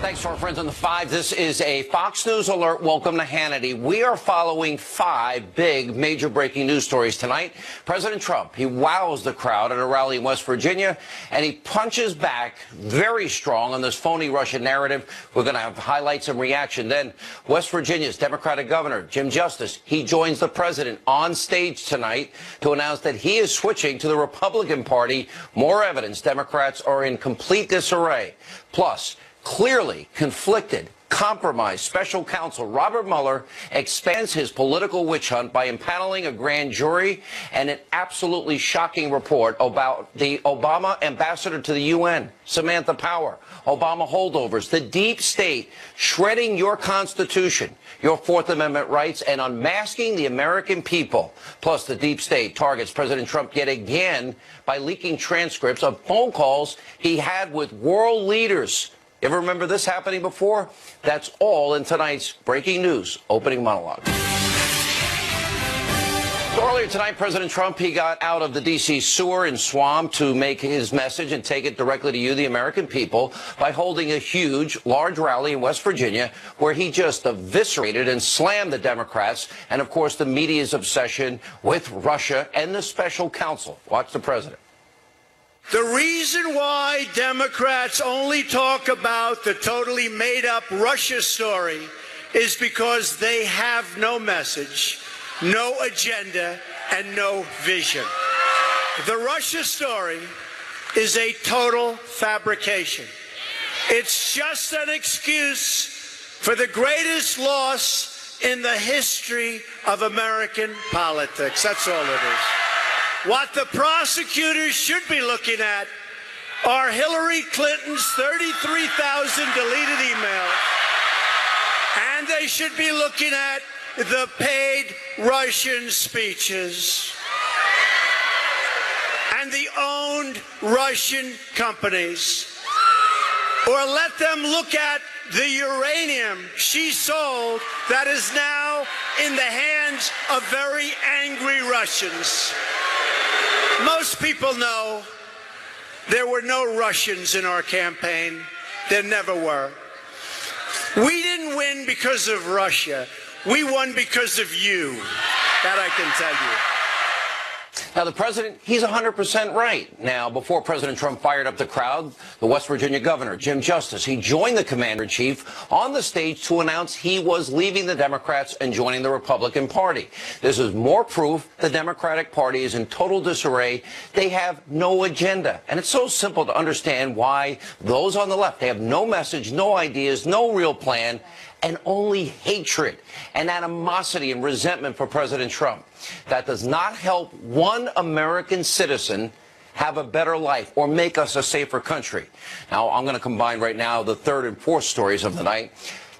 Thanks to our friends on the 5. This is a Fox News alert. Welcome to Hannity. We are following 5 big major breaking news stories tonight. President Trump, he wows the crowd at a rally in West Virginia, and he punches back very strong on this phony Russian narrative. We're going to have highlights and reaction. Then West Virginia's Democratic governor, Jim Justice, he joins the president on stage tonight to announce that he is switching to the Republican Party. More evidence Democrats are in complete disarray. Plus, clearly conflicted, compromised special counsel Robert Mueller expands his political witch hunt by impaneling a grand jury, and an absolutely shocking report about the Obama ambassador to the UN, Samantha Power, Obama holdovers, the deep state shredding your Constitution, your Fourth Amendment rights, and unmasking the American people. Plus, the deep state targets President Trump yet again by leaking transcripts of phone calls he had with world leaders. Ever remember this happening before? That's all in tonight's breaking news opening monologue. So earlier tonight, President Trump, he got out of the D.C. sewer and swamp to make his message and take it directly to you, the American people, by holding a huge, large rally in West Virginia where he just eviscerated and slammed the Democrats and, of course, the media's obsession with Russia and the special counsel. Watch the president. The reason why Democrats only talk about the totally made-up Russia story is because they have no message, no agenda, and no vision. The Russia story is a total fabrication. It's just an excuse for the greatest loss in the history of American politics. That's all it is. What the prosecutors should be looking at are Hillary Clinton's 33,000 deleted emails, and they should be looking at the paid Russian speeches and the owned Russian companies. Or let them look at the uranium she sold that is now in the hands of very angry Russians. Most people know there were no Russians in our campaign. There never were. We didn't win because of Russia. We won because of you. That I can tell you. Now, the president, he's 100% right. Now, before President Trump fired up the crowd, the West Virginia governor, Jim Justice, he joined the commander-in-chief on the stage to announce he was leaving the Democrats and joining the Republican Party. This is more proof the Democratic Party is in total disarray. They have no agenda. And it's so simple to understand why those on the left, they have no message, no ideas, no real plan, and only hatred and animosity and resentment for President Trump. That does not help one American citizen have a better life or make us a safer country. Now, I'm going to combine right now the third and fourth stories of the night.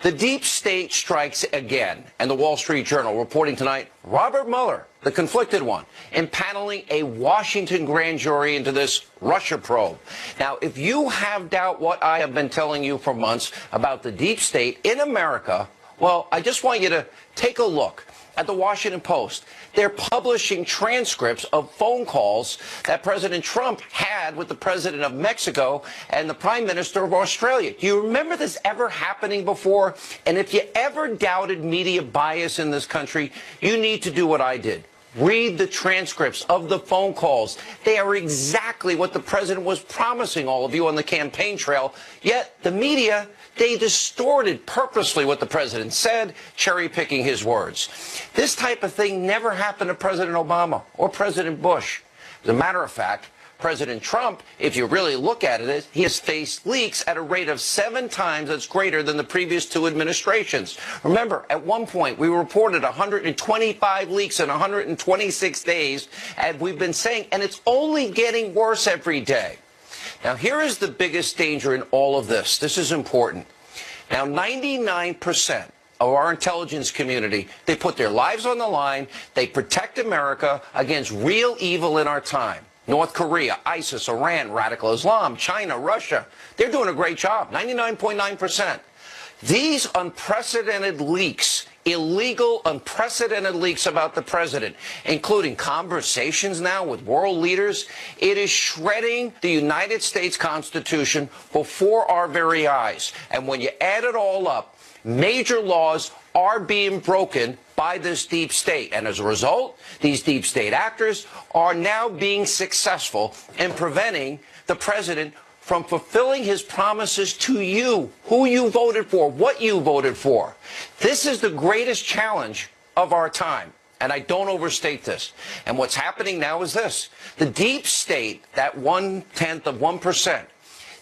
The deep state strikes again, and the Wall Street Journal reporting tonight, Robert Mueller, the conflicted one, impaneling a Washington grand jury into this Russia probe. Now, if you have doubt what I have been telling you for months about the deep state in America, well, I just want you to take a look at the Washington Post. They're publishing transcripts of phone calls that President Trump had with the president of Mexico and the prime minister of Australia. Do you remember this ever happening before? And if you ever doubted media bias in this country, you need to do what I did. Read the transcripts of the phone calls. They are exactly what the president was promising all of you on the campaign trail. Yet the media, they distorted purposely what the president said, cherry-picking his words. This type of thing never happened to President Obama or President Bush. As a matter of fact, President Trump, if you really look at it, he has faced leaks at a rate of 7 times that's greater than the previous 2 administrations. Remember, at one point, we reported 125 leaks in 126 days, and we've been saying, and it's only getting worse every day. Now, here is the biggest danger in all of this. This is important. Now, 99% of our intelligence community, they put their lives on the line. They protect America against real evil in our time. North Korea, ISIS, Iran, radical Islam, China, Russia. They're doing a great job, 99.9%. These unprecedented leaks illegal, unprecedented leaks about the president, including conversations now with world leaders. It is shredding the United States Constitution before our very eyes. And when you add it all up, major laws are being broken by this deep state. And as a result, these deep state actors are now being successful in preventing the president from fulfilling his promises to you, who you voted for, what you voted for. This is the greatest challenge of our time, and I don't overstate this. And what's happening now is this. The deep state, that 0.1%,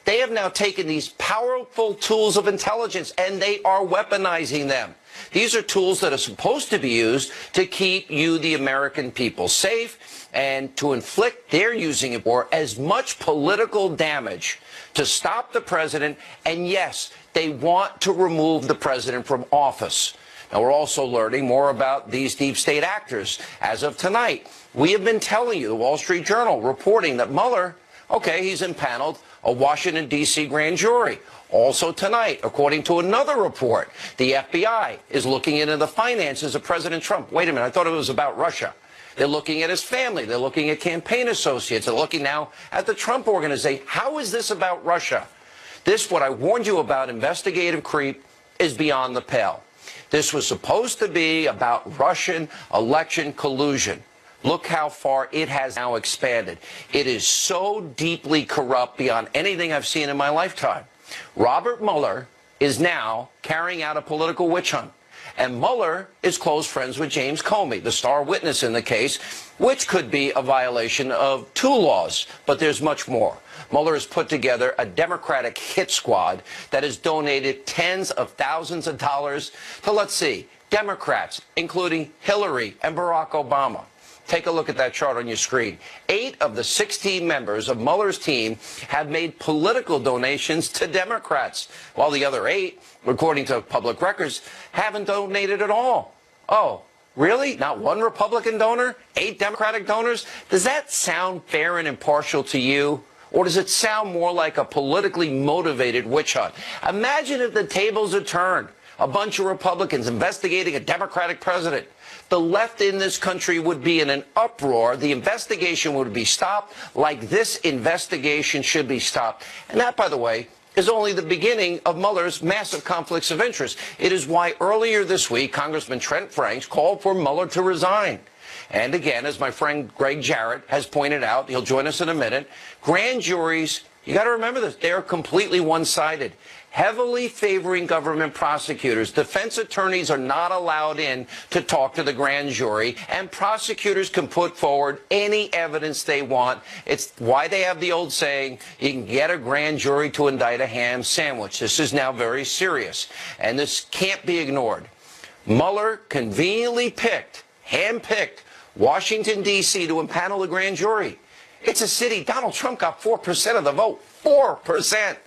they have now taken these powerful tools of intelligence and they are weaponizing them. These are tools that are supposed to be used to keep you, the American people, safe and to inflict, they're using it for as much political damage to stop the president. And yes, they want to remove the president from office. Now, we're also learning more about these deep state actors. As of tonight, we have been telling you, the Wall Street Journal reporting that Mueller, okay, he's impaneled a Washington, D.C. grand jury. Also tonight, according to another report, the FBI is looking into the finances of President Trump. Wait a minute, I thought it was about Russia. They're looking at his family. They're looking at campaign associates. They're looking now at the Trump organization. How is this about Russia? This, what I warned you about, investigative creep, is beyond the pale. This was supposed to be about Russian election collusion. Look how far it has now expanded. It is so deeply corrupt beyond anything I've seen in my lifetime. Robert Mueller is now carrying out a political witch hunt. And Mueller is close friends with James Comey, the star witness in the case, which could be a violation of two laws. But there's much more. Mueller has put together a Democratic hit squad that has donated tens of thousands of dollars to, let's see, Democrats, including Hillary and Barack Obama. Take a look at that chart on your screen. 8 of the 16 members of Mueller's team have made political donations to Democrats, while the other 8, according to public records, haven't donated at all. Oh, really? Not one Republican donor? 8 Democratic donors? Does that sound fair and impartial to you? Or does it sound more like a politically motivated witch hunt? Imagine if the tables had turned. A bunch of Republicans investigating a Democratic president. The left in this country would be in an uproar. The investigation would be stopped like this investigation should be stopped. And that, by the way, is only the beginning of Mueller's massive conflicts of interest. It is why earlier this week, Congressman Trent Franks called for Mueller to resign. And again, as my friend Greg Jarrett has pointed out, he'll join us in a minute, grand juries, you got to remember this, they are completely one-sided. Heavily favoring government prosecutors. Defense attorneys are not allowed in to talk to the grand jury, and prosecutors can put forward any evidence they want. It's why they have the old saying, you can get a grand jury to indict a ham sandwich. This is now very serious, and this can't be ignored. Mueller conveniently handpicked Washington, D.C. to impanel the grand jury. It's a city. Donald Trump got 4% of the vote. 4%.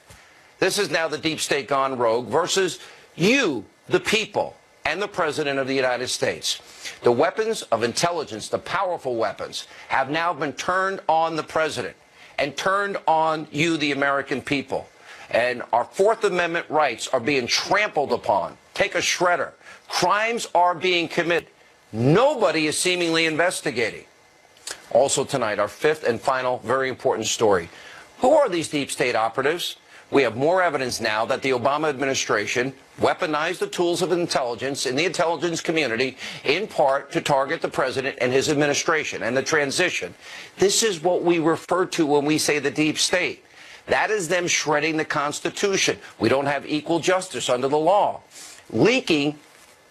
This is now the deep state gone rogue versus you, the people, and the President of the United States. The weapons of intelligence, the powerful weapons, have now been turned on the President and turned on you, the American people. And our Fourth Amendment rights are being trampled upon. Take a shredder. Crimes are being committed. Nobody is seemingly investigating. Also tonight, our fifth and final very important story. Who are these deep state operatives? We have more evidence now that the Obama administration weaponized the tools of intelligence in the intelligence community in part to target the president and his administration and the transition. This is what we refer to when we say the deep state. That is them shredding the Constitution. We don't have equal justice under the law. Leaking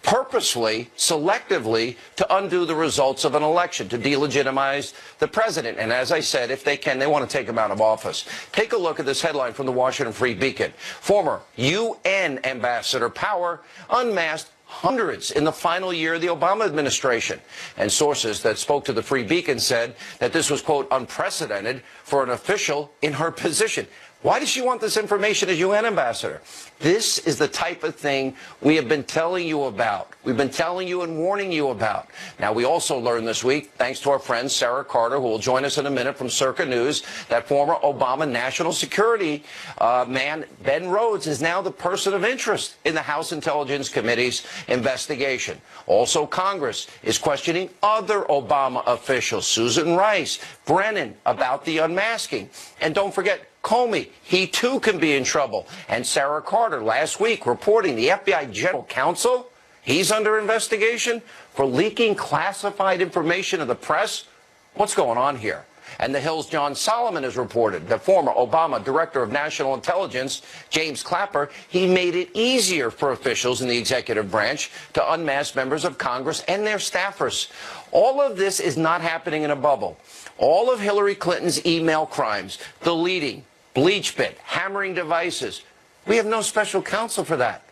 purposely, selectively, to undo the results of an election, to delegitimize the president. And as I said, if they can, they want to take him out of office. Take a look at this headline from the Washington Free Beacon. Former UN Ambassador Power unmasked hundreds in the final year of the Obama administration. And sources that spoke to the Free Beacon said that this was, quote, unprecedented for an official in her position. Why does she want this information as UN ambassador? This is the type of thing we have been telling you about. We've been telling you and warning you about. Now, we also learned this week, thanks to our friend Sarah Carter, who will join us in a minute from Circa News, that former Obama national security man, Ben Rhodes, is now the person of interest in the House Intelligence Committee's investigation. Also, Congress is questioning other Obama officials, Susan Rice, Brennan, about the unmasking. And don't forget, Comey, he too can be in trouble. And Sarah Carter last week reporting the FBI General Counsel, he's under investigation for leaking classified information to the press. What's going on here? And the Hill's John Solomon has reported that former Obama Director of National Intelligence, James Clapper, he made it easier for officials in the executive branch to unmask members of Congress and their staffers. All of this is not happening in a bubble. All of Hillary Clinton's email crimes, deleting, bleach bit, hammering devices. We have no special counsel for that.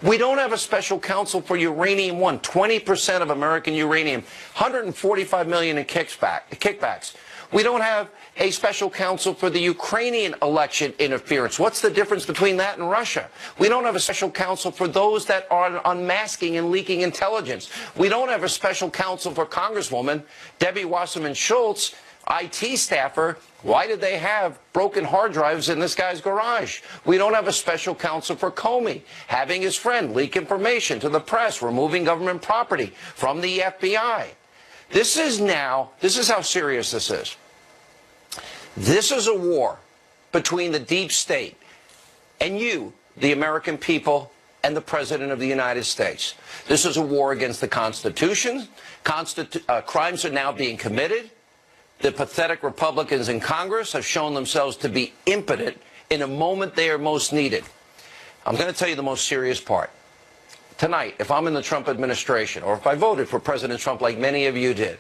We don't have a special counsel for Uranium One, 20% of American uranium, 145 million in kickbacks. We don't have a special counsel for the Ukrainian election interference. What's the difference between that and Russia? We don't have a special counsel for those that are unmasking and leaking intelligence. We don't have a special counsel for Congresswoman Debbie Wasserman Schultz, IT staffer. Why did they have broken hard drives in this guy's garage? We don't have a special counsel for Comey, having his friend leak information to the press, removing government property from the FBI. This is how serious this is. This is a war between the deep state and you, the American people, and the President of the United States. This is a war against the Constitution. Crimes are now being committed. The pathetic Republicans in Congress have shown themselves to be impotent in a moment they are most needed. I'm going to tell you the most serious part. Tonight, if I'm in the Trump administration, or if I voted for President Trump like many of you did,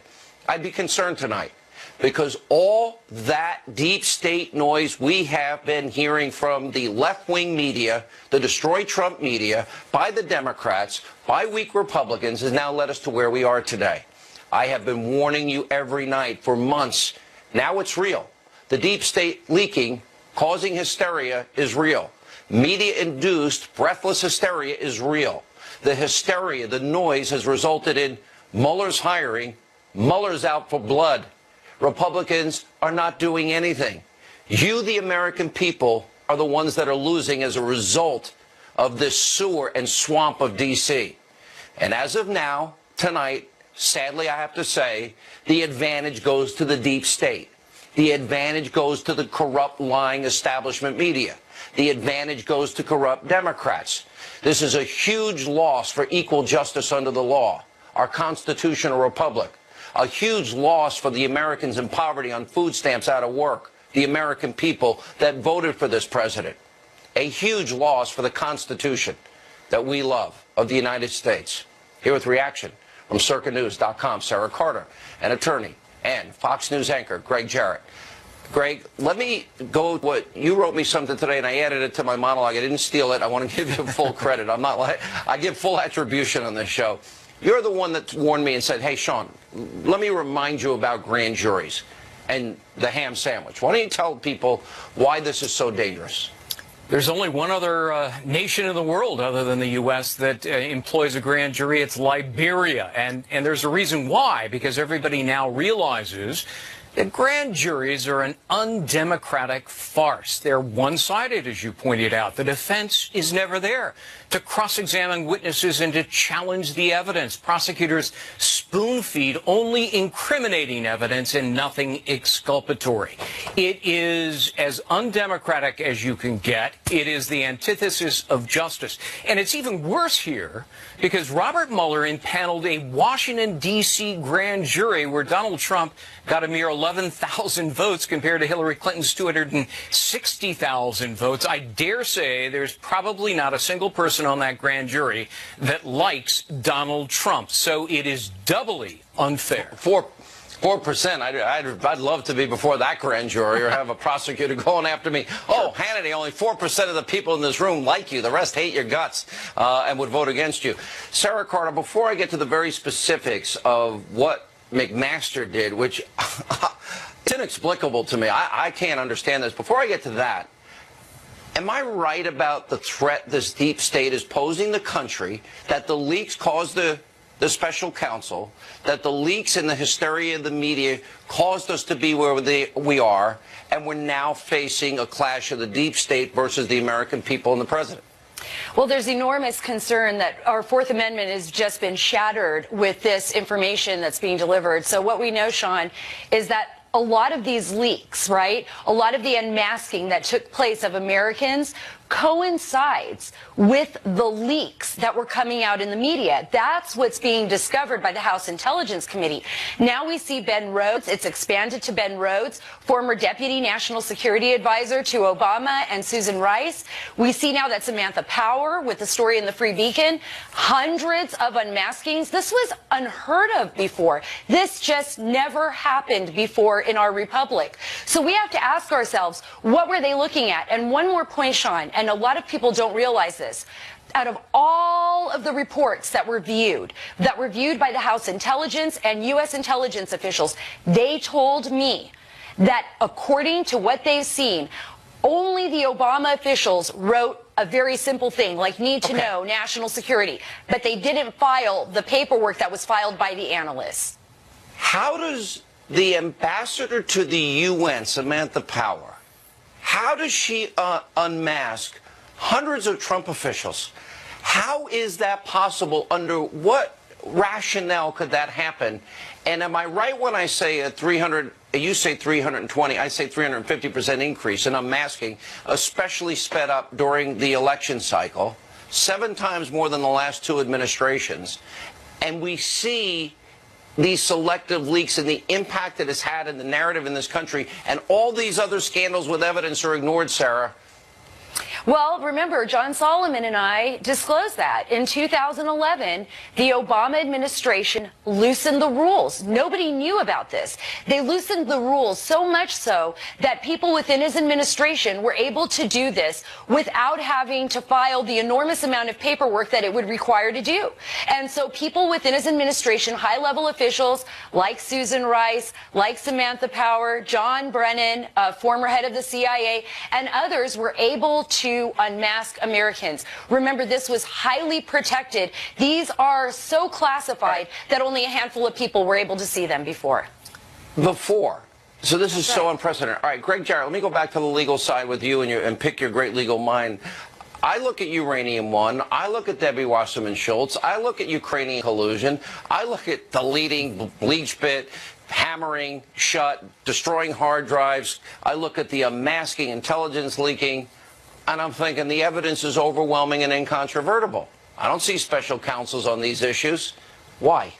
I'd be concerned tonight, because all that deep state noise we have been hearing from the left-wing media, the destroy Trump media, by the Democrats, by weak Republicans, has now led us to where we are today. I have been warning you every night for months. Now it's real. The deep state leaking, causing hysteria, is real. Media-induced, breathless hysteria is real. The hysteria, the noise, has resulted in Mueller's hiring. Mueller's out for blood. Republicans are not doing anything. You, the American people, are the ones that are losing as a result of this sewer and swamp of D.C. And as of now, tonight, sadly, I have to say, the advantage goes to the deep state. The advantage goes to the corrupt, lying establishment media. The advantage goes to corrupt Democrats. This is a huge loss for equal justice under the law, our constitutional republic. A huge loss for the Americans in poverty, on food stamps, out of work, the American people that voted for this president. A huge loss for the Constitution that we love of the United States. Here with reaction from CircaNews.com, Sarah Carter, an attorney, and Fox News anchor Greg Jarrett. Greg, let me go with what you wrote me something today, and I added it to my monologue. I didn't steal it. I want to give you full credit. I'm not like I give full attribution on this show. You're the one that warned me and said, hey, Sean, let me remind you about grand juries and the ham sandwich. Why don't you tell people why this is so dangerous? There's only one other nation in the world other than the U.S. that employs a grand jury. It's Liberia. And there's a reason why, because everybody now realizes that grand juries are an undemocratic farce. They're one-sided, as you pointed out. The defense is never there to cross-examine witnesses and to challenge the evidence. Prosecutors spoon-feed only incriminating evidence and nothing exculpatory. It is as undemocratic as you can get. It is the antithesis of justice. And it's even worse here because Robert Mueller impaneled a Washington, D.C. grand jury where Donald Trump got a mere 11,000 votes compared to Hillary Clinton's 260,000 votes. I dare say there's probably not a single person on that grand jury that likes Donald Trump. So it is doubly unfair. 4%. I'd love to be before that grand jury or have a prosecutor going after me. Oh, Hannity, only 4% of the people in this room like you. The rest hate your guts and would vote against you. Sarah Carter, before I get to the very specifics of what McMaster did, which is inexplicable to me. I can't understand this. Before I get to that, Am I right about the threat this deep state is posing the country, that the leaks caused the special counsel, that the leaks and the hysteria of the media caused us to be where we are, and we're now facing a clash of the deep state versus the American people and the president? Well, there's enormous concern that our Fourth Amendment has just been shattered with this information that's being delivered. So what we know, Sean, is that a lot of these leaks, right, a lot of the unmasking that took place of Americans coincides with the leaks that were coming out in the media. That's what's being discovered by the House Intelligence Committee. Now we see Ben Rhodes. It's expanded to Ben Rhodes, former Deputy National Security Advisor to Obama and Susan Reince. We see now that Samantha Power with the story in the Free Beacon. Hundreds of unmaskings. This was unheard of before. This just never happened before in our republic. So we have to ask ourselves, what were they looking at? And one more point, Sean, and a lot of people don't realize this. Out of all of the reports that were viewed by the House Intelligence and U.S. intelligence officials, they told me that according to what they've seen, only the Obama officials wrote a very simple thing, like need to know, national security, but they didn't file the paperwork that was filed by the analysts. How does the ambassador to the UN, Samantha Power, how does she unmask hundreds of Trump officials? How is that possible? Under what rationale could that happen? And am I right when I say a 300, you say 320, I say 350% increase in unmasking, especially sped up during the election cycle, 7 times more than the last 2 administrations, and we see these selective leaks and the impact it has had in the narrative in this country, and all these other scandals with evidence are ignored, Sarah? Well, remember, John Solomon and I disclosed that. In 2011, the Obama administration loosened the rules. Nobody knew about this. They loosened the rules so much so that people within his administration were able to do this without having to file the enormous amount of paperwork that it would require to do. And so people within his administration, high-level officials like Susan Rice, like Samantha Power, John Brennan, former head of the CIA, and others were able to unmask Americans. Remember, this was highly protected. These are so classified that only a handful of people were able to see them before. So this is so unprecedented. All right, Greg Jarrett, let me go back to the legal side with you and pick your great legal mind. I look at Uranium One, I look at Debbie Wasserman Schultz, I look at Ukrainian collusion, I look at deleting BleachBit, hammering shut, destroying hard drives, I look at the unmasking, intelligence leaking, and I'm thinking the evidence is overwhelming and incontrovertible. I don't see special counsels on these issues. Why?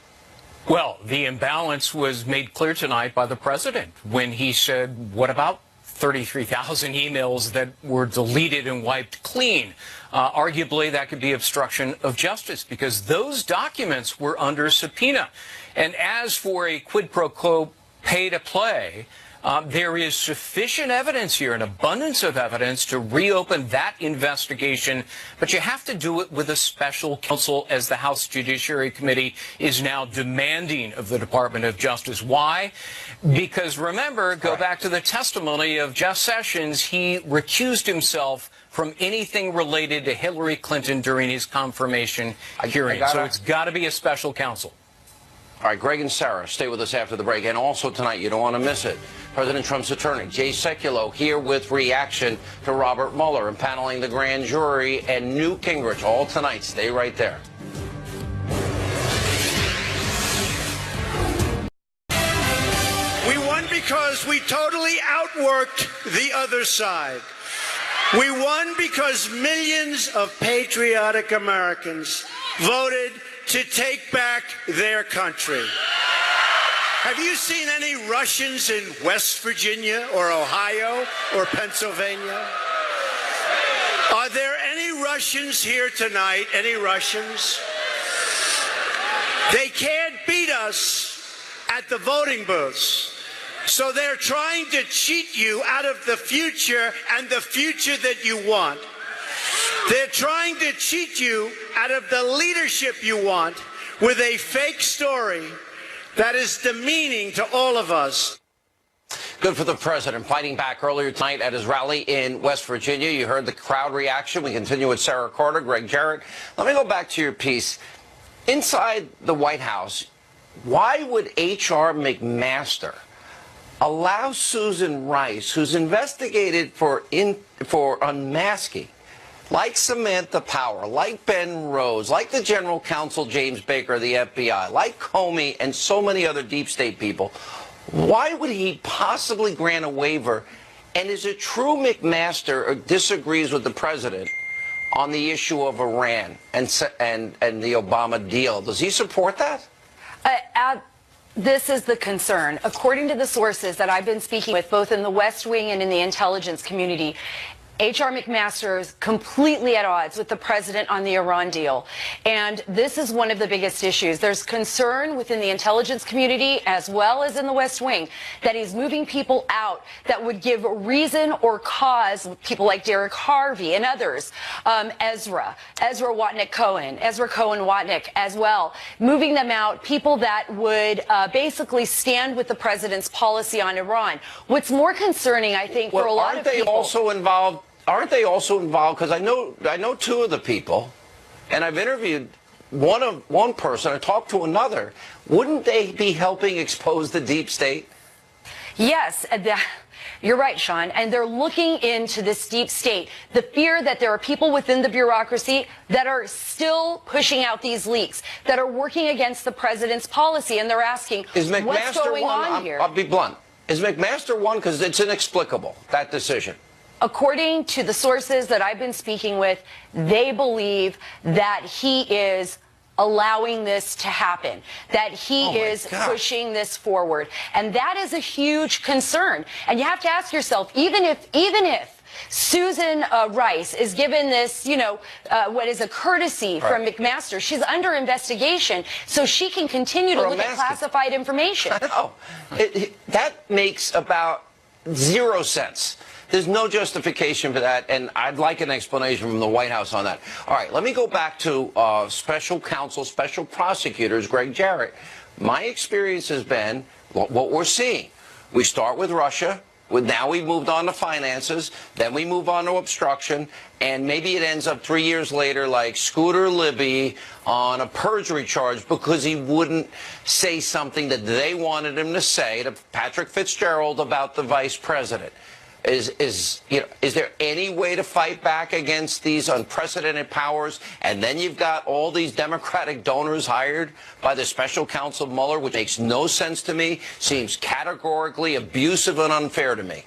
Well, the imbalance was made clear tonight by the president when he said, what about 33,000 emails that were deleted and wiped clean? Arguably, that could be obstruction of justice because those documents were under subpoena. And as for a quid pro quo pay to play, there is sufficient evidence here, an abundance of evidence, to reopen that investigation. But you have to do it with a special counsel, as the House Judiciary Committee is now demanding of the Department of Justice. Why? Because, remember, go back to the testimony of Jeff Sessions. He recused himself from anything related to Hillary Clinton during his confirmation hearing. So it's got to be a special counsel. All right, Greg and Sarah, stay with us after the break. And also tonight, you don't want to miss it, President Trump's attorney, Jay Sekulow, here with reaction to Robert Mueller, impaneling the grand jury, and Newt Gingrich, all tonight. Stay right there. We won because we totally outworked the other side. We won because millions of patriotic Americans voted to take back their country. Have you seen any Russians in West Virginia or Ohio or Pennsylvania? Are there any Russians here tonight? Any Russians? They can't beat us at the voting booths. So they're trying to cheat you out of the future and the future that you want. They're trying to cheat you out of the leadership you want with a fake story that is demeaning to all of us. Good for the president fighting back earlier tonight at his rally in West Virginia. You heard the crowd reaction. We continue with Sarah Carter, Greg Jarrett. Let me go back to your piece. Inside the White House, why would H.R. McMaster allow Susan Rice, who's investigated for unmasking, like Samantha Power, like Ben Rose, like the general counsel James Baker of the FBI, like Comey and so many other deep state people? Why would he possibly grant a waiver? And is it true McMaster disagrees with the president on the issue of Iran and the Obama deal? Does he support that? This is the concern. According to the sources that I've been speaking with, both in the West Wing and in the intelligence community, H.R. McMaster is completely at odds with the president on the Iran deal. And this is one of the biggest issues. There's concern within the intelligence community as well as in the West Wing that he's moving people out that would give reason or cause, people like Derek Harvey and others, Ezra Cohen Watnick as well, moving them out, people that would basically stand with the president's policy on Iran. What's more concerning, I think, for a lot of people... Aren't they also involved? Because I know two of the people, and I've interviewed one person, I talked to another. Wouldn't they be helping expose the deep state? Yes, you're right, Sean. And they're looking into this deep state. The fear that there are people within the bureaucracy that are still pushing out these leaks, that are working against the president's policy, and they're asking, what's going on here? I'll be blunt. Is McMaster one? Because it's inexplicable, that decision. According to the sources that I've been speaking with, they believe that he is allowing this to happen, that he is pushing this forward. And that is a huge concern. And you have to ask yourself, even if Susan Rice is given this, what is a courtesy from McMaster, she's under investigation, so she can continue to look at classified information. I know. That makes about zero sense. There's no justification for that, and I'd like an explanation from the White House on that. All right, let me go back to special counsel, special prosecutors, Greg Jarrett. My experience has been what we're seeing. We start with Russia. Now we've moved on to finances. Then we move on to obstruction. And maybe it ends up 3 years later like Scooter Libby on a perjury charge because he wouldn't say something that they wanted him to say to Patrick Fitzgerald about the vice president. Is there any way to fight back against these unprecedented powers? And then you've got all these Democratic donors hired by the special counsel Mueller, which makes no sense to me, seems categorically abusive and unfair to me.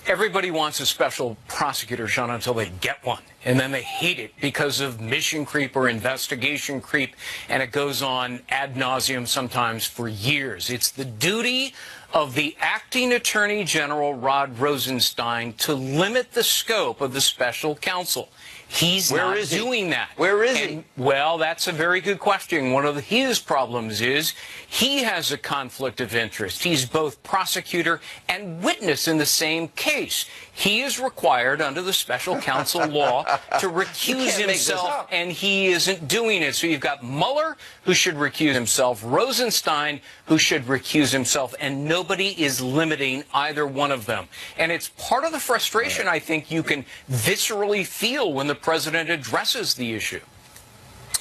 Everybody wants a special prosecutor, Sean, until they get one. And then they hate it because of mission creep or investigation creep. And it goes on ad nauseum sometimes for years. It's the duty of the acting Attorney General, Rod Rosenstein, to limit the scope of the special counsel. He's not doing that. Where is he? Well, that's a very good question. One of his problems is he has a conflict of interest. He's both prosecutor and witness in the same case. He is required under the special counsel law to recuse himself, and he isn't doing it. So you've got Mueller, who should recuse himself, Rosenstein, who should recuse himself, and nobody is limiting either one of them. And it's part of the frustration I think you can viscerally feel when the president addresses the issue.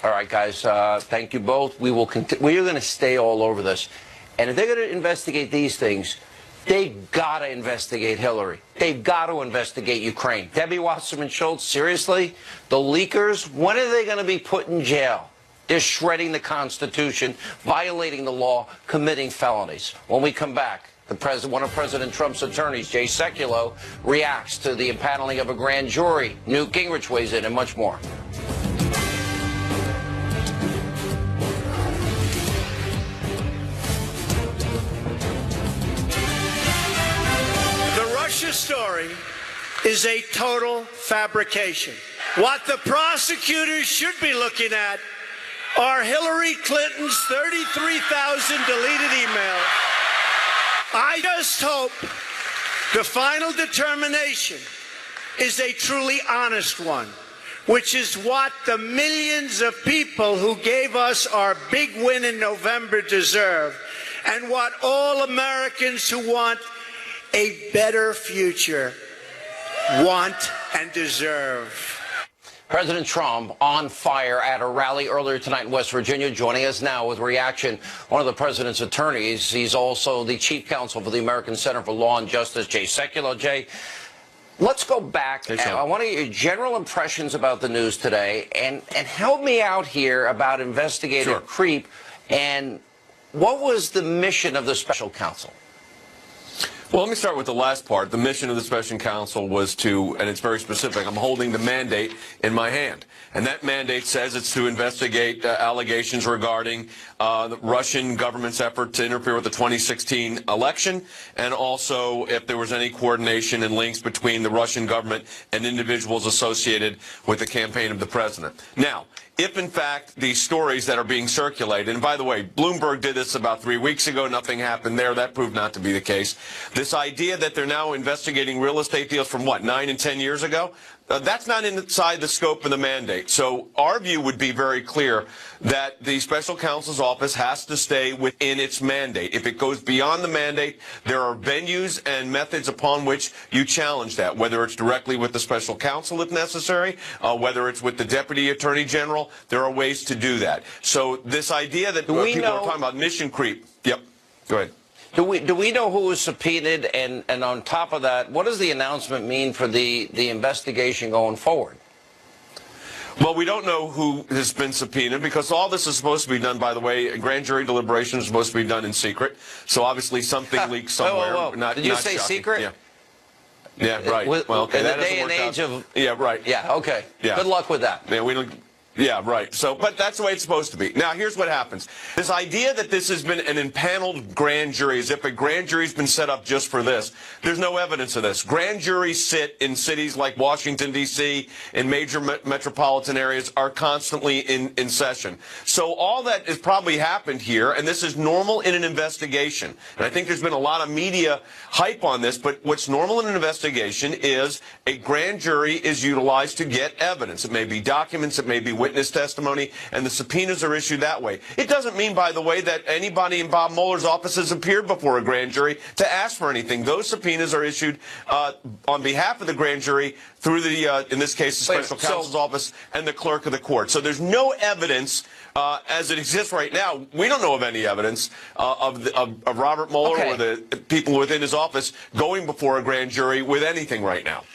All right, guys, thank you both. We are going to stay all over this. And if they're going to investigate these things, they've got to investigate Hillary. They've got to investigate Ukraine. Debbie Wasserman Schultz, seriously? The leakers, when are they going to be put in jail? They're shredding the Constitution, violating the law, committing felonies. When we come back, one of President Trump's attorneys, Jay Sekulow, reacts to the impaneling of a grand jury. Newt Gingrich weighs in, and much more. The Russia story is a total fabrication. What the prosecutors should be looking at are Hillary Clinton's 33,000 deleted emails. I just hope the final determination is a truly honest one, which is what the millions of people who gave us our big win in November deserve, and what all Americans who want a better future want and deserve. President Trump on fire at a rally earlier tonight in West Virginia. Joining us now with reaction, one of the president's attorneys. He's also the chief counsel for the American Center for Law and Justice, Jay Sekulow. Jay, let's go back. Hey, I want to get your general impressions about the news today, and help me out here about investigative creep and what was the mission of the special counsel? Well, let me start with the last part. The mission of the special counsel was to, and it's very specific, I'm holding the mandate in my hand. And that mandate says it's to investigate allegations regarding the Russian government's effort to interfere with the 2016 election, and also if there was any coordination and links between the Russian government and individuals associated with the campaign of the president. Now, if in fact these stories that are being circulated, and by the way, Bloomberg did this about 3 weeks ago, nothing happened there, that proved not to be the case. This idea that they're now investigating real estate deals from what, 9 and 10 years ago? That's not inside the scope of the mandate. So our view would be very clear that the special counsel's office has to stay within its mandate. If it goes beyond the mandate, there are venues and methods upon which you challenge that, whether it's directly with the special counsel if necessary, whether it's with the deputy attorney general. There are ways to do that. So this idea that people are talking about mission creep. Yep. Go ahead. Do we know who was subpoenaed, and on top of that, what does the announcement mean for the investigation going forward? Well, we don't know who has been subpoenaed because all this is supposed to be done, by the way, grand jury deliberations are supposed to be done in secret. So obviously something leaks somewhere. Whoa. Did you say shocking. secret? Yeah. Yeah, right. Well, okay, in that the day and doesn't work age out. of... Yeah, right. Yeah, okay. Yeah. Good luck with that. Yeah, we don't... Yeah, right. So, but that's the way it's supposed to be. Now, here's what happens. This idea that this has been an impaneled grand jury, as if a grand jury's been set up just for this, there's no evidence of this. Grand juries sit in cities like Washington, D.C., in major metropolitan areas, are constantly in session. So all that has probably happened here, and this is normal in an investigation. And I think there's been a lot of media hype on this, but what's normal in an investigation is a grand jury is utilized to get evidence. It may be documents, it may be witness testimony, and the subpoenas are issued that way. It doesn't mean, by the way, that anybody in Bob Mueller's office has appeared before a grand jury to ask for anything. Those subpoenas are issued on behalf of the grand jury through the, in this case, the special counsel's office and the clerk of the court. So there's no evidence as it exists right now. We don't know of any evidence of Robert Mueller or the people within his office going before a grand jury with anything right now.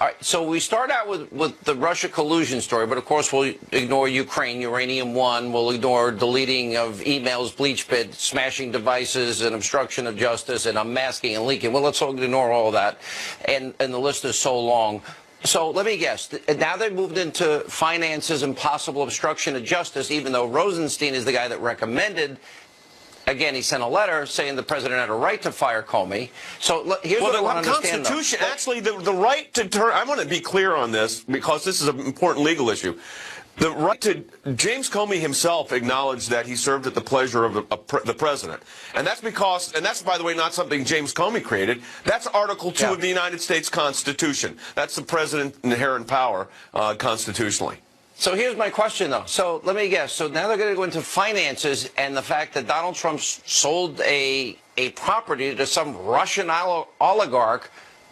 All right, so we start out with the Russia collusion story, but of course we'll ignore Ukraine, Uranium One, we'll ignore deleting of emails, bleach pit, smashing devices, and obstruction of justice, and unmasking and leaking. Well, let's ignore all of that, and the list is so long. So let me guess, now they've moved into finances and possible obstruction of justice, even though Rosenstein is the guy that recommended. Again, he sent a letter saying the president had a right to fire Comey. So here's what I want to understand, though. Constitution, actually, the right to turn, I want to be clear on this because this is an important legal issue. The right to, James Comey himself acknowledged that he served at the pleasure of the president. And that's because, and that's, by the way, not something James Comey created. That's Article 2 of the United States Constitution. That's the president's inherent power constitutionally. So here's my question, though. So let me guess. So now they're going to go into finances and the fact that Donald Trump sold a property to some Russian oligarch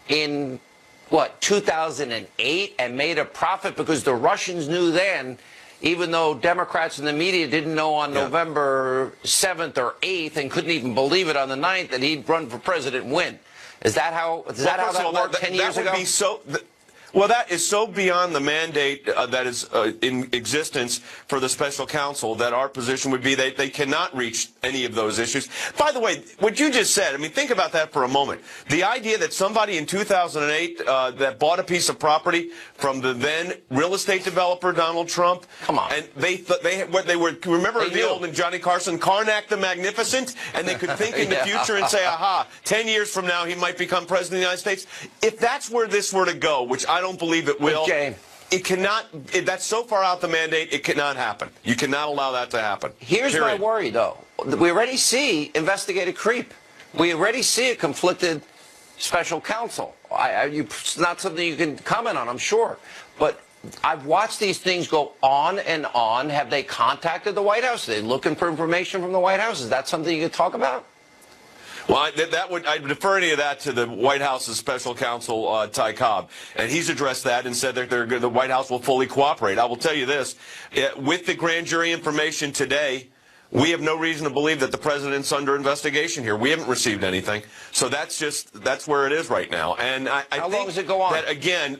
in, what, 2008 and made a profit because the Russians knew then, even though Democrats and the media didn't know on November 7th or 8th and couldn't even believe it on the 9th that he'd run for president and win. Is that how that worked 10 years ago? Well, that is so beyond the mandate that is in existence for the special counsel that our position would be that they cannot reach any of those issues. By the way, what you just said, I mean, think about that for a moment. The idea that somebody in 2008 that bought a piece of property from the then real estate developer Donald Trump. Come on. And remember the old Johnny Carson, Karnak the Magnificent? And they could think in the future and say, aha, 10 years from now he might become president of the United States. If that's where this were to go, which I don't believe it will. It cannot. That's so far out the mandate. It cannot happen. You cannot allow that to happen. Here's my worry, though. We already see investigative creep. We already see a conflicted special counsel. It's not something you can comment on, I'm sure. But I've watched these things go on and on. Have they contacted the White House? Are they looking for information from the White House? Is that something you could talk about? Well, I'd defer any of that to the White House's special counsel, Ty Cobb. And he's addressed that and said that the White House will fully cooperate. I will tell you this, with the grand jury information today, we have no reason to believe that the president's under investigation here. We haven't received anything. So that's where it is right now. And I How think long does it go on? that, again,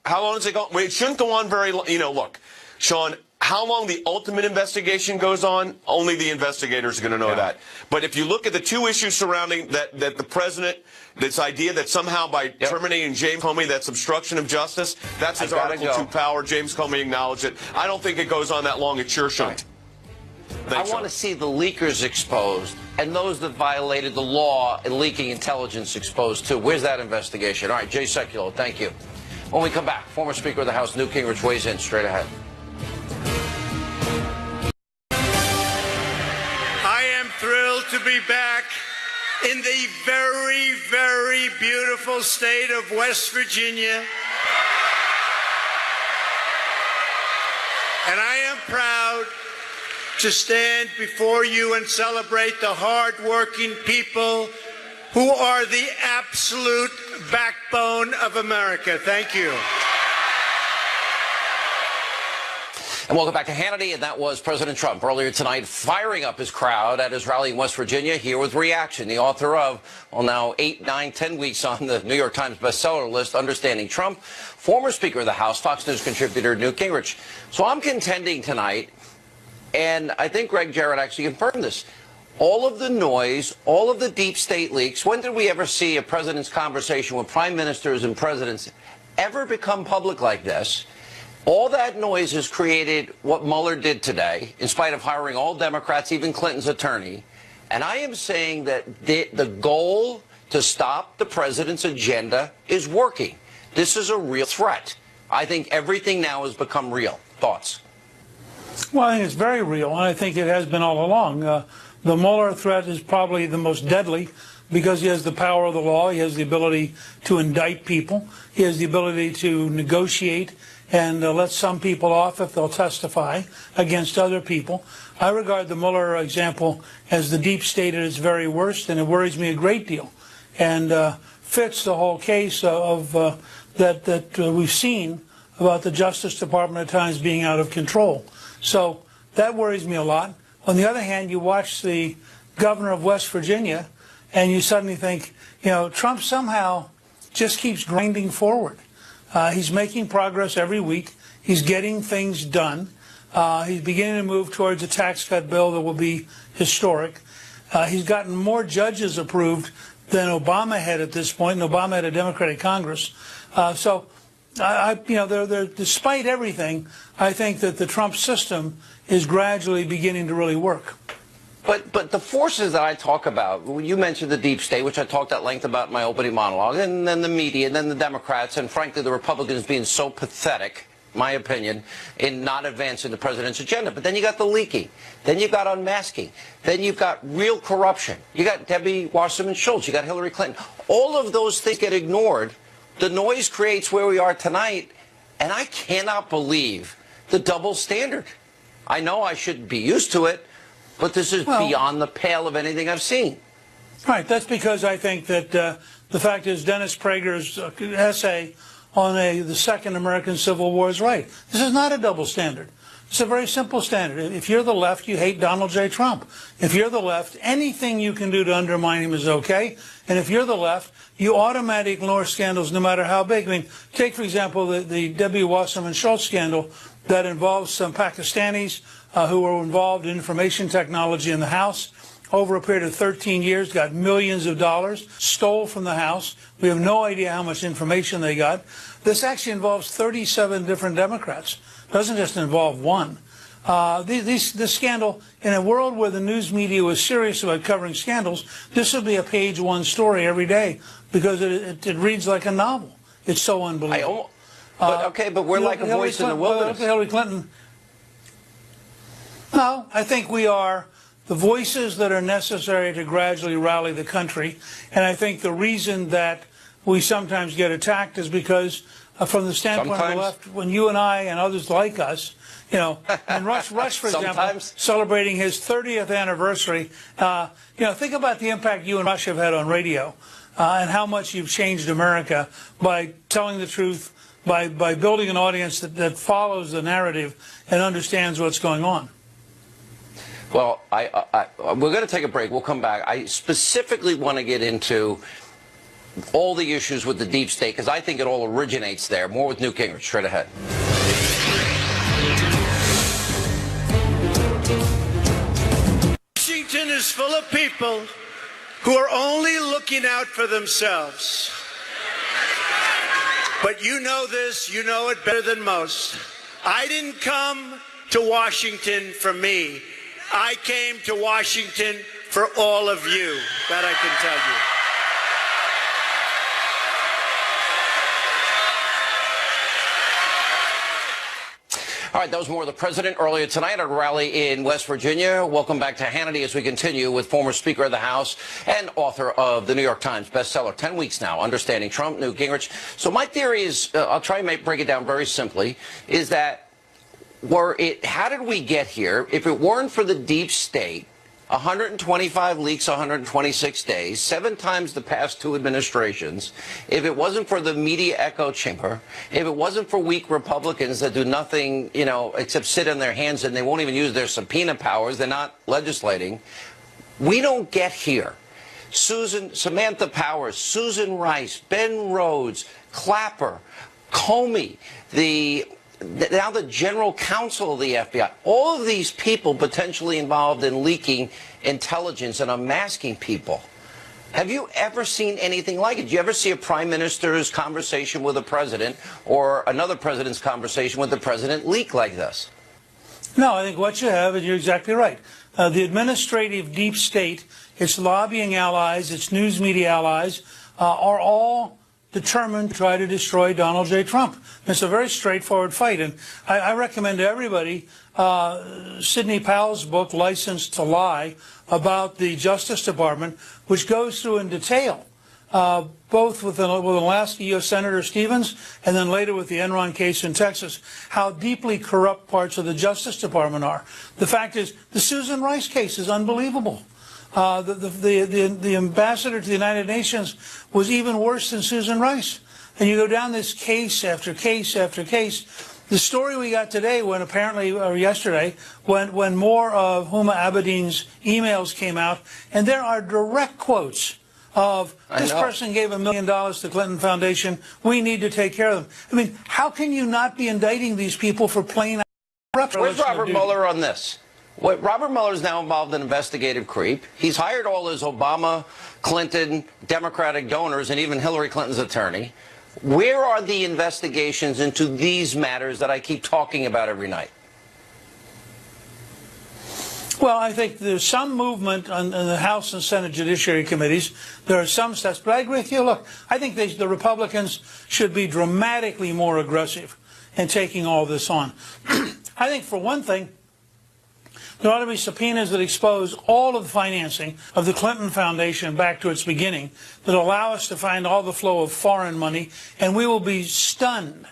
how long does it go? Well, it shouldn't go on very long. You know, look, Sean, how long the ultimate investigation goes on, only the investigators are going to know that. But if you look at the two issues surrounding that the president, this idea that somehow by terminating James Comey, that's obstruction of justice, that's his Article 2 power. James Comey acknowledged it. I don't think it goes on that long. It sure shouldn't. Thanks, I want to see the leakers exposed and those that violated the law and leaking intelligence exposed too. Where's that investigation? All right, Jay Sekulow, thank you. When we come back, former Speaker of the House Newt Gingrich weighs in straight ahead. I am thrilled to be back in the very, very beautiful state of West Virginia. And I am proud to stand before you and celebrate the hard-working people who are the absolute backbone of America. Thank you. And welcome back to Hannity, and that was President Trump earlier tonight firing up his crowd at his rally in West Virginia. Here with reaction, the author of, well, now 8, 9, 10 weeks on the New York Times bestseller list, Understanding Trump, former Speaker of the House, Fox News contributor Newt Gingrich. So I'm contending tonight, and I think Greg Jarrett actually confirmed this, all of the noise, all of the deep state leaks, when did we ever see a president's conversation with prime ministers and presidents ever become public like this? All that noise has created what Mueller did today, in spite of hiring all Democrats, even Clinton's attorney. And I am saying that the goal to stop the president's agenda is working. This is a real threat. I think everything now has become real. Thoughts? Well, I think it's very real, and I think it has been all along. The Mueller threat is probably the most deadly because he has the power of the law. He has the ability to indict people. He has the ability to negotiate and let some people off if they'll testify against other people. I regard the Mueller example as the deep state at its very worst, and it worries me a great deal and fits the whole case of that we've seen about the Justice Department at times being out of control. So that worries me a lot. On the other hand, you watch the governor of West Virginia and you suddenly think, you know, Trump somehow just keeps grinding forward. He's making progress every week. He's getting things done. He's beginning to move towards a tax cut bill that will be historic. He's gotten more judges approved than Obama had at this point, and Obama had a Democratic Congress. Despite everything, I think that the Trump system is gradually beginning to really work. But the forces that I talk about, you mentioned the deep state, which I talked at length about in my opening monologue, and then the media, and then the Democrats, and frankly the Republicans being so pathetic, my opinion, in not advancing the president's agenda. But then you got the leaking, then you got unmasking, then you've got real corruption. You got Debbie Wasserman Schultz, you got Hillary Clinton. All of those things get ignored. The noise creates where we are tonight, and I cannot believe the double standard. I know I should be used to it, but this is beyond the pale of anything I've seen. Right. That's because I think that the fact is Dennis Prager's essay on the Second American Civil War is right. This is not a double standard. It's a very simple standard. If you're the left, you hate Donald J. Trump. If you're the left, anything you can do to undermine him is okay. And if you're the left, you automatically ignore scandals no matter how big. I mean, take, for example, the Debbie Wasserman Schultz scandal that involves some Pakistanis who were involved in information technology in the House. Over a period of 13 years, got millions of dollars, stole from the House. We have no idea how much information they got. This actually involves 37 different Democrats. It doesn't just involve one. This scandal, in a world where the news media was serious about covering scandals, this would be a page one story every day because it reads like a novel. It's so unbelievable. But we're like a voice in the wilderness. Hillary Clinton. No, I think we are the voices that are necessary to gradually rally the country. And I think the reason that we sometimes get attacked is because from the standpoint of the left, when you and I and others like us, you know, and Rush, for example, celebrating his 30th anniversary, you know, think about the impact you and Rush have had on radio and how much you've changed America by telling the truth, by building an audience that follows the narrative and understands what's going on. Well, we're going to take a break. We'll come back. I specifically want to get into all the issues with the deep state, because I think it all originates there. More with Newt Gingrich straight ahead. Washington is full of people who are only looking out for themselves. But you know this, you know it better than most. I didn't come to Washington for me. I came to Washington for all of you. That I can tell you. All right, that was more of the president earlier tonight at a rally in West Virginia. Welcome back to Hannity as we continue with former Speaker of the House and author of the New York Times bestseller, 10 Weeks Now, Understanding Trump, Newt Gingrich. So my theory is, I'll try and break it down very simply, is that how did we get here? If it weren't for the deep state, 125 leaks, 126 days, 7 times the past 2 administrations, if it wasn't for the media echo chamber, if it wasn't for weak Republicans that do nothing, you know, except sit on their hands and they won't even use their subpoena powers, they're not legislating, we don't get here. Samantha Powers, Susan Rice, Ben Rhodes, Clapper, Comey, now the general counsel of the FBI, all of these people potentially involved in leaking intelligence and unmasking people. Have you ever seen anything like it? Did you ever see a prime minister's conversation with a president or another president's conversation with the president leak like this? No, I think what you have, and you're exactly right, the administrative deep state, its lobbying allies, its news media allies, are all determined to try to destroy Donald J. Trump. It's a very straightforward fight, and I recommend to everybody Sidney Powell's book, License to Lie, about the Justice Department, which goes through in detail, both with Alaska U.S. Senator Stevens and then later with the Enron case in Texas, how deeply corrupt parts of the Justice Department are. The fact is, the Susan Rice case is unbelievable. The ambassador to the United Nations was even worse than Susan Rice. And you go down this case after case after case. The story we got today, when apparently, or yesterday, when more of Huma Abedin's emails came out, and there are direct quotes of, this person gave $1 million to Clinton Foundation, we need to take care of them. I mean, how can you not be indicting these people for plain corruption? Where's Robert Mueller on this? Robert Mueller is now involved in investigative creep. He's hired all his Obama, Clinton, Democratic donors, and even Hillary Clinton's attorney. Where are the investigations into these matters that I keep talking about every night? Well, I think there's some movement on the House and Senate Judiciary Committees. There are some steps, but I agree with you. Look, I think the Republicans should be dramatically more aggressive in taking all this on. I think, for one thing, there ought to be subpoenas that expose all of the financing of the Clinton Foundation back to its beginning, that allow us to find all the flow of foreign money, and we will be stunned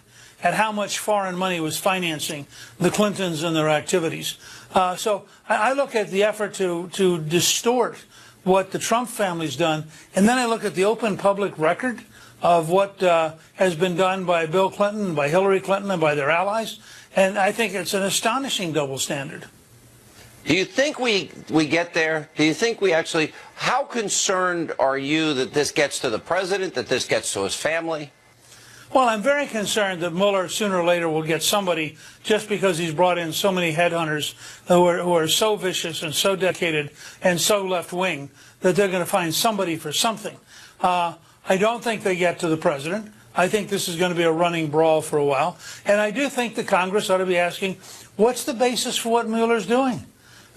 at how much foreign money was financing the Clintons and their activities. So I look at the effort to distort what the Trump family's done, and then I look at the open public record of what has been done by Bill Clinton, by Hillary Clinton, and by their allies, and I think it's an astonishing double standard. Do you think we get there? Do you think we actually, how concerned are you that this gets to the president, that this gets to his family? Well, I'm very concerned that Mueller sooner or later will get somebody, just because he's brought in so many headhunters who are so vicious and so dedicated and so left-wing, that they're going to find somebody for something. I don't think they get to the president. I think this is going to be a running brawl for a while. And I do think the Congress ought to be asking, what's the basis for what Mueller's doing?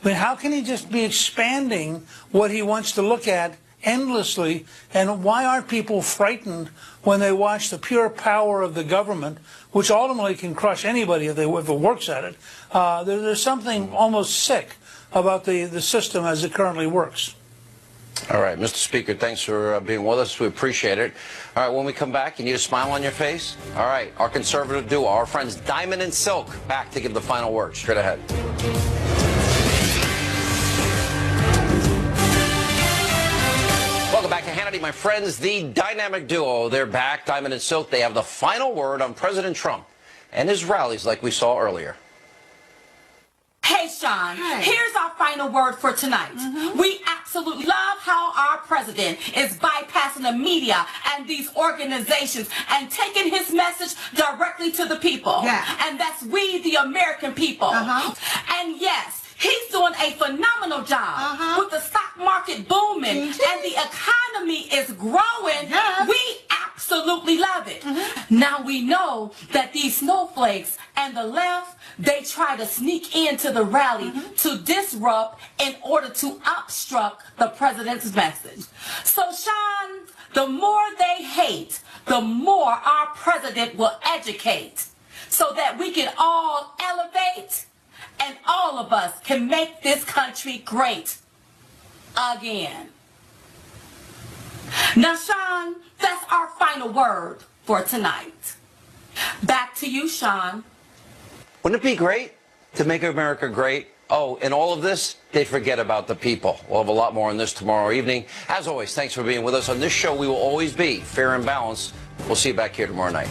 I mean, how can he just be expanding what he wants to look at endlessly? And why aren't people frightened when they watch the pure power of the government, which ultimately can crush anybody if it works at it? There's something almost sick about the system as it currently works. All right, Mr. Speaker, thanks for being with us. We appreciate it. All right, when we come back, you need a smile on your face? All right, our conservative duo, our friends Diamond and Silk, back to give the final word. Straight ahead. Welcome back to Hannity, my friends, the dynamic duo. They're back, Diamond and Silk. They have the final word on President Trump and his rallies like we saw earlier. Hey, Sean, here's our final word for tonight. We absolutely love how our president is bypassing the media and these organizations and taking his message directly to the people. And that's we, the American people. And yes, he's doing a phenomenal job with the stock market booming and the economy is growing. We absolutely love it. Now we know that these snowflakes and the left, they try to sneak into the rally to disrupt in order to obstruct the president's message. So, Sean, the more they hate, the more our president will educate so that we can all elevate and all of us can make this country great again. Now, Sean, that's our final word for tonight. Back to you, Sean. Wouldn't it be great to make America great? Oh, in all of this, they forget about the people. We'll have a lot more on this tomorrow evening. As always, thanks for being with us. On this show, we will always be fair and balanced. We'll see you back here tomorrow night.